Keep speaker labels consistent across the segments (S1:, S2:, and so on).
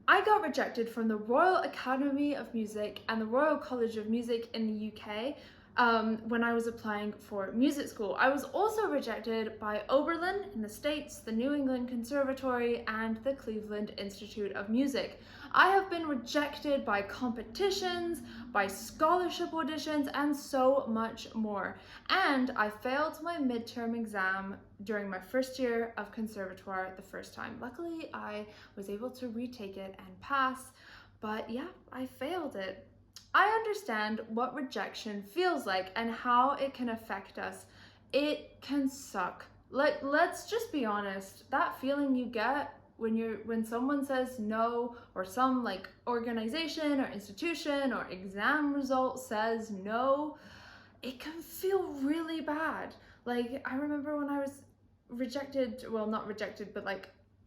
S1: I got rejected from the Royal Academy of Music and the Royal College of Music in the UK when I was applying for music school. I was also rejected by Oberlin in the States, the New England Conservatory, and the Cleveland Institute of Music. I have been rejected by competitions, by scholarship auditions, and so much more. And I failed my midterm exam during my first year of conservatoire the first time. Luckily, I was able to retake it and pass, but yeah, I failed it. I understand what rejection feels like and how it can affect us. It can suck. Let's just be honest. That feeling you get when someone says no, or some organization or institution or exam result says no, it can feel really bad. Like, I remember when I was rejected, well, not rejected, but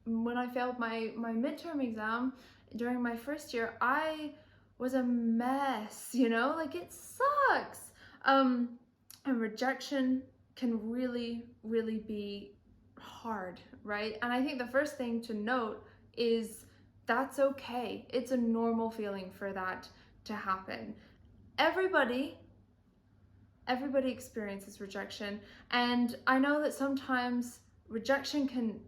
S1: when I failed my midterm exam during my first year, I was a mess, it sucks. And rejection can really, really be hard, right? And I think the first thing to note is that's okay. It's a normal feeling for that to happen. Everybody experiences rejection, and I know that sometimes rejection can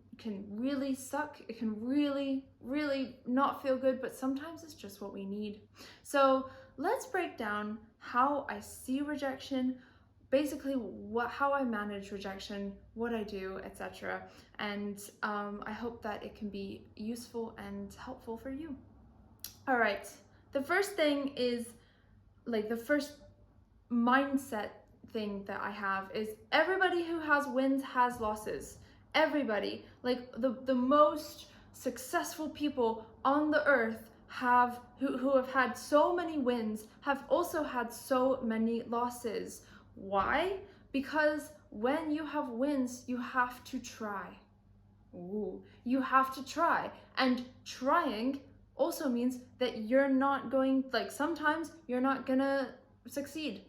S1: really suck. It can really, really not feel good, but sometimes it's just what we need. So let's break down how I see rejection, basically how I manage rejection, what I do, etc. And I hope that it can be useful and helpful for you. All right, the first thing is, the first mindset thing that I have is everybody who has wins has losses. Everybody, the most successful people on the earth who have had so many wins have also had so many losses. Why? Because when you have wins, you have to try. Ooh, you have to try. And trying also means that you're not going, sometimes you're not gonna succeed,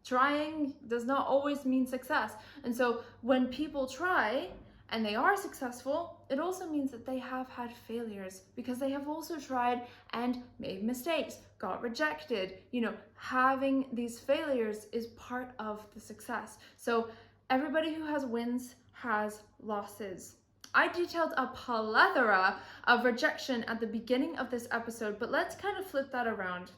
S1: Trying does not always mean success. And so when people try and they are successful, it also means that they have had failures because they have also tried and made mistakes, got rejected. Having these failures is part of the success. So everybody who has wins has losses. I detailed a plethora of rejection at the beginning of this episode, but let's kind of flip that around.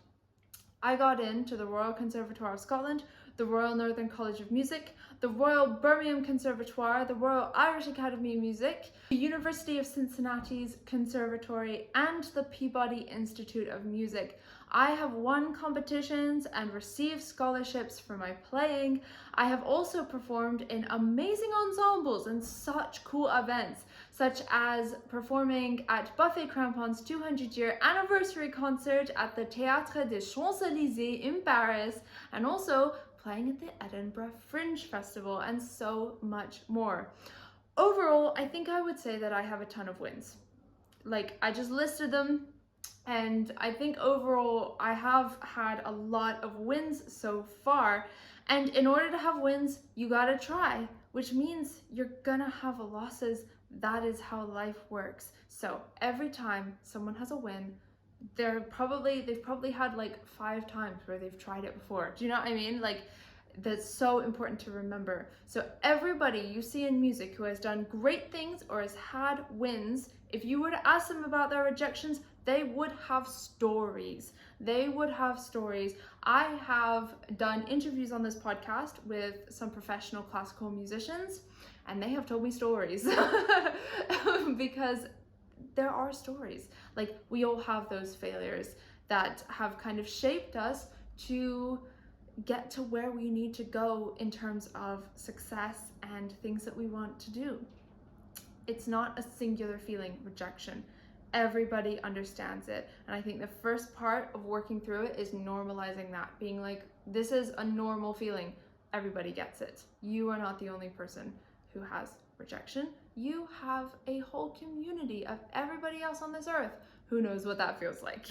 S1: I got into the Royal Conservatoire of Scotland, the Royal Northern College of Music, the Royal Birmingham Conservatoire, the Royal Irish Academy of Music, the University of Cincinnati's Conservatory, and the Peabody Institute of Music. I have won competitions and received scholarships for my playing. I have also performed in amazing ensembles and such cool events, such as performing at Buffet Crampon's 200-year anniversary concert at the Théâtre des Champs-Élysées in Paris, and also playing at the Edinburgh Fringe Festival, and so much more. Overall, I think I would say that I have a ton of wins. I just listed them, and I think overall I have had a lot of wins so far. And in order to have wins, you gotta try, which means you're gonna have losses. That is how life works. So every time someone has a win, they've probably had 5 times where they've tried it before. Do you know what I mean? That's so important to remember. So everybody you see in music who has done great things or has had wins, if you were to ask them about their rejections, they would have stories. They would have stories. I have done interviews on this podcast with some professional classical musicians, and they have told me stories because there are stories. We all have those failures that have kind of shaped us to get to where we need to go in terms of success and things that we want to do. It's not a singular feeling, rejection. Everybody understands it. And I think the first part of working through it is normalizing that, being this is a normal feeling. Everybody gets it. You are not the only person who has rejection. You have a whole community of everybody else on this earth who knows what that feels like.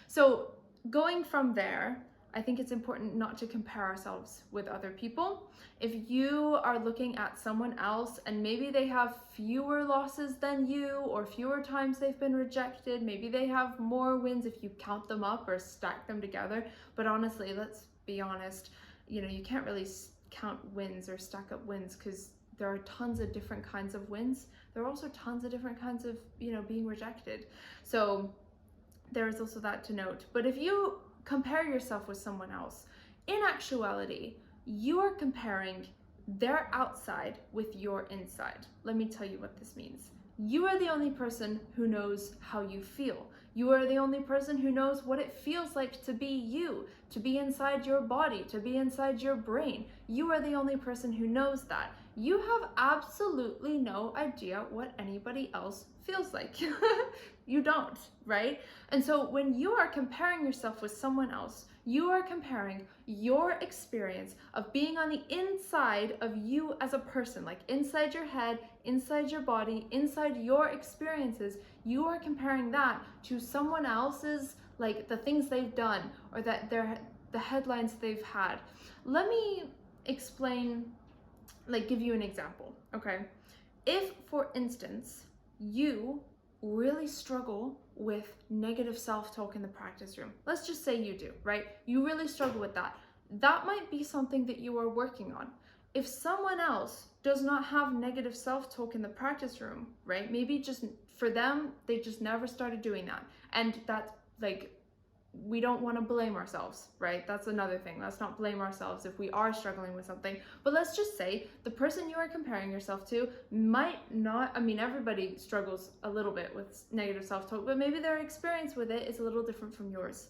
S1: So going from there, I think it's important not to compare ourselves with other people. If you are looking at someone else and maybe they have fewer losses than you, or fewer times they've been rejected, maybe they have more wins if you count them up or stack them together. But honestly, let's be honest, you can't really count wins or stack up wins, because there are tons of different kinds of wins. There are also tons of different kinds of, being rejected. So there is also that to note. But if you compare yourself with someone else, in actuality, you are comparing their outside with your inside. Let me tell you what this means. You are the only person who knows how you feel. You are the only person who knows what it feels like to be you, to be inside your body, to be inside your brain. You are the only person who knows that. You have absolutely no idea what anybody else feels like. You don't, right? And so when you are comparing yourself with someone else, you are comparing your experience of being on the inside of you as a person, like inside your head, inside your body, inside your experiences. You are comparing that to someone else's, like the things they've done, or the headlines they've had. Let me explain, give you an example, okay? If, for instance, you really struggle with negative self-talk in the practice room, let's just say you do, right? You really struggle with that. That might be something that you are working on. If someone else does not have negative self-talk in the practice room, right? Maybe just for them, they just never started doing that. And that's we don't want to blame ourselves, right? That's another thing. Let's not blame ourselves if we are struggling with something. But let's just say the person you are comparing yourself to might not, everybody struggles a little bit with negative self-talk, but maybe their experience with it is a little different from yours.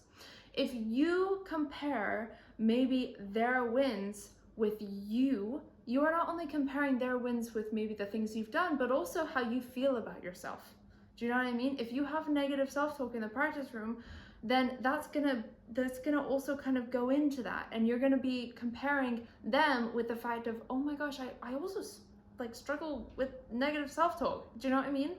S1: If you compare maybe their wins with you, you are not only comparing their wins with maybe the things you've done, but also how you feel about yourself. Do you know what I mean? If you have negative self-talk in the practice room, then that's gonna also kind of go into that, and you're gonna be comparing them with the fact of, oh my gosh, I also struggle with negative self-talk. Do you know what I mean?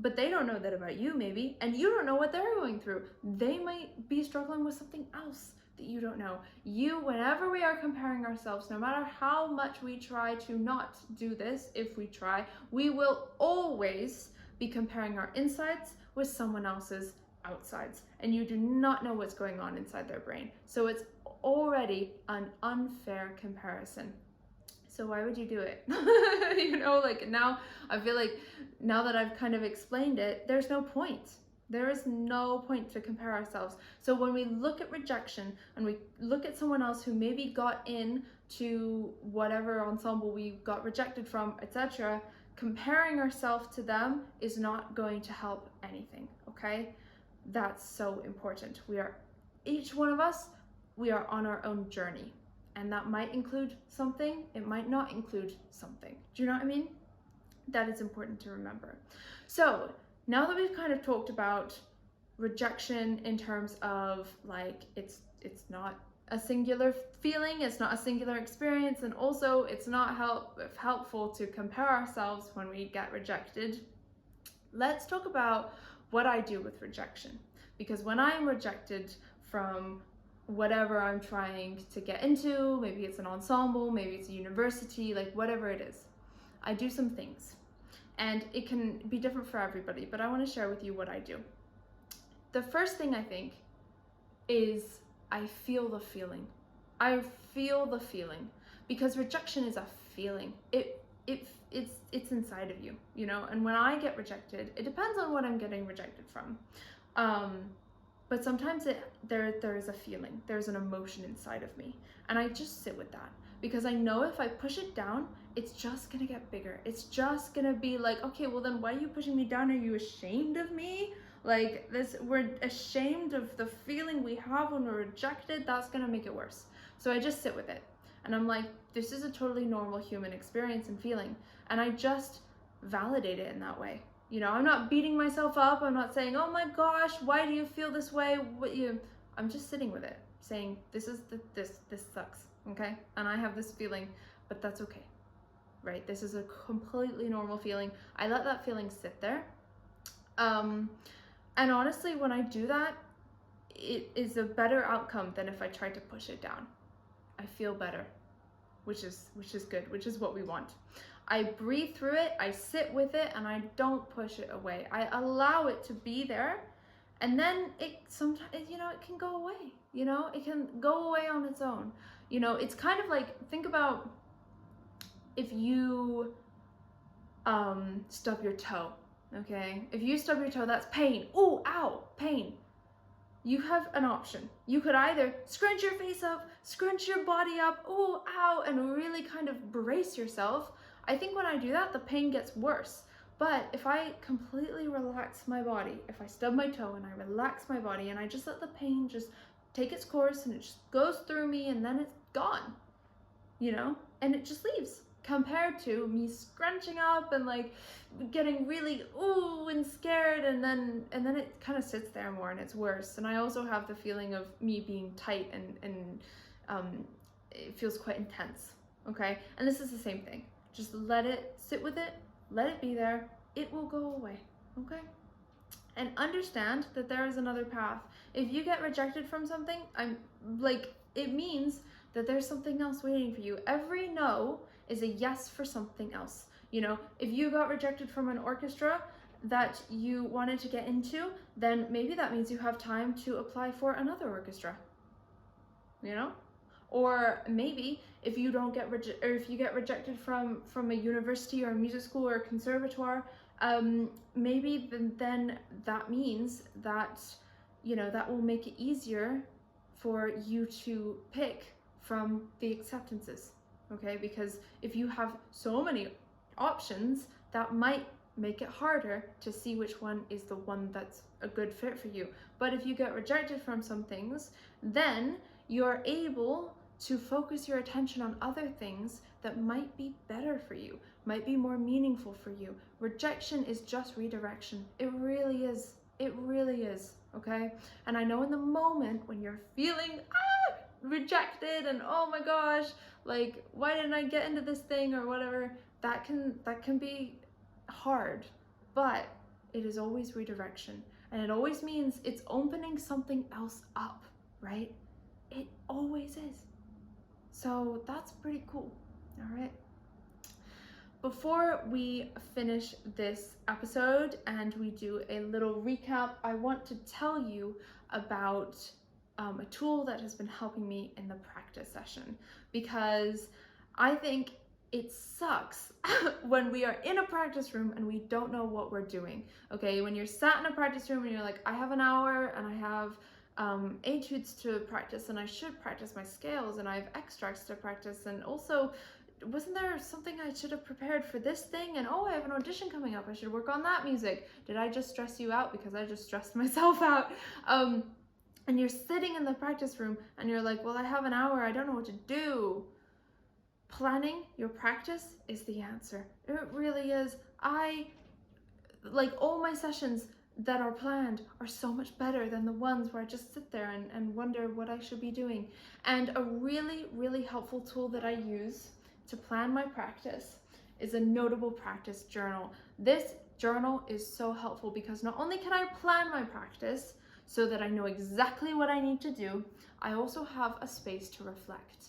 S1: But they don't know that about you maybe, and you don't know what they're going through. They might be struggling with something else that you don't know. Whenever we are comparing ourselves, no matter how much we try to not do this, if we try, we will always be comparing our insides with someone else's outsides, and you do not know what's going on inside their brain. So it's already an unfair comparison. So why would you do it? Now I feel like, now that I've kind of explained it, there's no point. There is no point to compare ourselves. So when we look at rejection and we look at someone else who maybe got in to whatever ensemble we got rejected from, etc., comparing ourselves to them is not going to help anything, okay? That's so important. Each one of us, we are on our own journey, and that might include something, it might not include something. Do you know what I mean? That is important to remember. So now that we've kind of talked about rejection in terms of it's not a singular feeling, it's not a singular experience, and also it's not helpful to compare ourselves when we get rejected, let's talk about what I do with rejection. Because when I'm rejected from whatever I'm trying to get into, maybe it's an ensemble, maybe it's a university, whatever it is, I do some things. And it can be different for everybody, but I want to share with you what I do. The first thing I think is I feel the feeling. I feel the feeling, because rejection is a feeling. It's inside of you, and when I get rejected, it depends on what I'm getting rejected from. But sometimes there is a feeling, there's an emotion inside of me, and I just sit with that, because I know if I push it down, it's just gonna get bigger. It's just gonna be like, okay, well then why are you pushing me down? Are you ashamed of me? We're ashamed of the feeling we have when we're rejected. That's gonna make it worse. So I just sit with it, and I'm like, this is a totally normal human experience and feeling, and I just validate it in that way. I'm not beating myself up. I'm not saying, oh my gosh, why do you feel this way? I'm just sitting with it, saying, this sucks, okay? And I have this feeling, but that's okay, right? This is a completely normal feeling. I let that feeling sit there. And honestly, when I do that, it is a better outcome than if I tried to push it down. I feel better, which is good, which is what we want. I breathe through it, I sit with it, and I don't push it away. I allow it to be there, and then it sometimes, you know, it can go away. You know, it can go away on its own. You know, it's kind of like, think about if you stub your toe, okay? If you stub your toe, that's pain. Ooh, ow, pain. You have an option. You could either scrunch your face up, scrunch your body up, ooh, ow, and really kind of brace yourself. I think when I do that, the pain gets worse. But if I completely relax my body, if I stub my toe and I relax my body and I just let the pain just take its course and it just goes through me and then it's gone, you know, and it just leaves, compared to me scrunching up and like getting really ooh and scared, and then it kind of sits there more and it's worse. And I also have the feeling of me being tight and it feels quite intense, okay? And this is the same thing. Just let it sit with it, let it be there, it will go away, okay? And understand that there is another path. If you get rejected from something, it means that there's something else waiting for you. Every no is a yes for something else. You know, if you got rejected from an orchestra that you wanted to get into, then maybe that means you have time to apply for another orchestra, you know? Or maybe if you don't get if you get rejected from a university or a music school or a conservatoire, maybe then that means that, you know, that will make it easier for you to pick from the acceptances, okay? Because if you have so many options, that might make it harder to see which one is the one that's a good fit for you. But if you get rejected from some things, then you're able to focus your attention on other things that might be better for you, might be more meaningful for you. Rejection is just redirection. It really is. It really is, okay? And I know in the moment when you're feeling rejected and oh my gosh, like why didn't I get into this thing or whatever, that can be hard, but it is always redirection, and it always means it's opening something else up, right? It always is. So that's pretty cool. All right. Before we finish this episode and we do a little recap, I want to tell you about a tool that has been helping me in the practice session, because I think it sucks when we are in a practice room and we don't know what we're doing. Okay, when you're sat in a practice room and you're like, I have an hour and I have etudes to practice and I should practice my scales and I have extracts to practice, and also wasn't there something I should have prepared for this thing, and oh, I have an audition coming up, I should work on that music. Did I just stress you out? Because I just stressed myself out. And you're sitting in the practice room and you're like, well, I have an hour, I don't know what to do. Planning your practice is the answer. It really is. All my sessions that are planned are so much better than the ones where I just sit there and wonder what I should be doing. And a really, really helpful tool that I use to plan my practice is a notable practice journal. This journal is so helpful because not only can I plan my practice so that I know exactly what I need to do, I also have a space to reflect.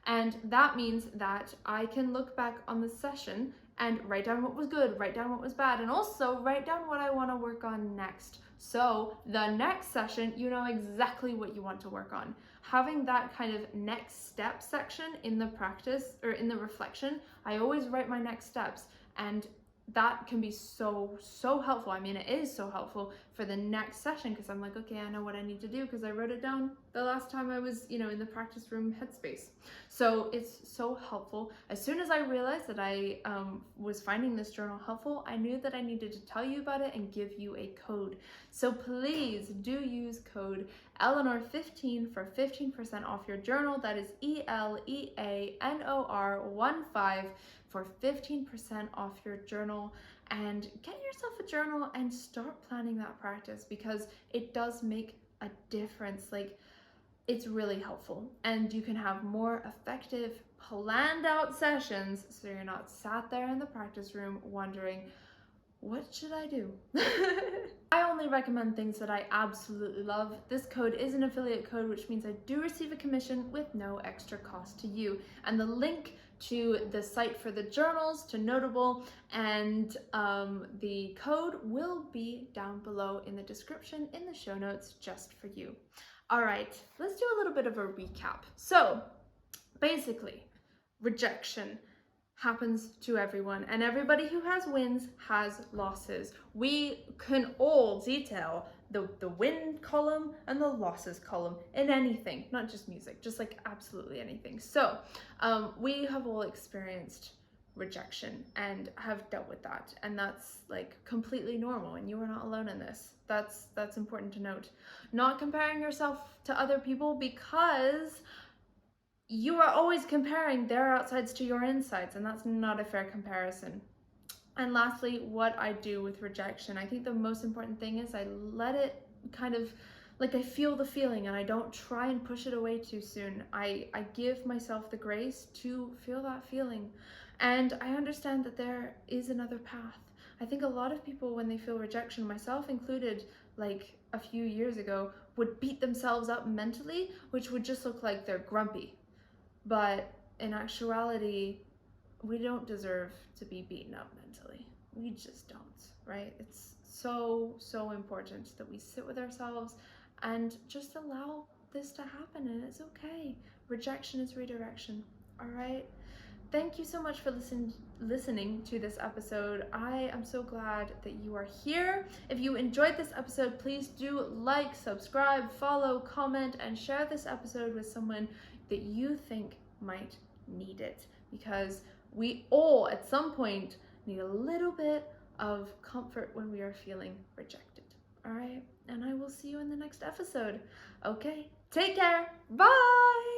S1: And that means that I can look back on the session and write down what was good, write down what was bad, and also write down what I want to work on next. So the next session, you know exactly what you want to work on. Having that kind of next step section in the practice or in the reflection, I always write my next steps, and that can be so helpful. I mean, it is so helpful for the next session because I'm like, okay, I know what I need to do because I wrote it down the last time I was, you know, in the practice room headspace. So it's so helpful. As soon as I realized that I was finding this journal helpful, I knew that I needed to tell you about it and give you a code. So please do use code Eleanor15 for 15% off your journal. That is ELEANOR15 for 15% off your journal. And get yourself a journal and start planning that practice because it does make a difference. Like, it's really helpful, and you can have more effective planned out sessions so you're not sat there in the practice room wondering, what should I do? I only recommend things that I absolutely love. This code is an affiliate code, which means I do receive a commission with no extra cost to you. And the link to the site for the journals, to Notable, and the code will be down below in the description in the show notes just for you. All right, let's do a little bit of a recap. So basically, rejection happens to everyone, and everybody who has wins has losses. We can all detail the win column and the losses column in anything, not just music, just like absolutely anything. So we have all experienced rejection and have dealt with that, and that's like completely normal, and you are not alone in this. That's important to note. Not comparing yourself to other people, because you are always comparing their outsides to your insides, and that's not a fair comparison. And lastly, what I do with rejection, I think the most important thing is I let it kind of, like, I feel the feeling and I don't try and push it away too soon. I give myself the grace to feel that feeling. And I understand that there is another path. I think a lot of people, when they feel rejection, myself included, like a few years ago, would beat themselves up mentally, which would just look like they're grumpy. But in actuality, we don't deserve to be beaten up mentally. We just don't, right? It's so, so important that we sit with ourselves and just allow this to happen, and it's okay. Rejection is redirection, all right? Thank you so much for listening to this episode. I am so glad that you are here. If you enjoyed this episode, please do like, subscribe, follow, comment, and share this episode with someone that you think might need it, because we all at some point need a little bit of comfort when we are feeling rejected. All right, and I will see you in the next episode. Okay, take care. Bye.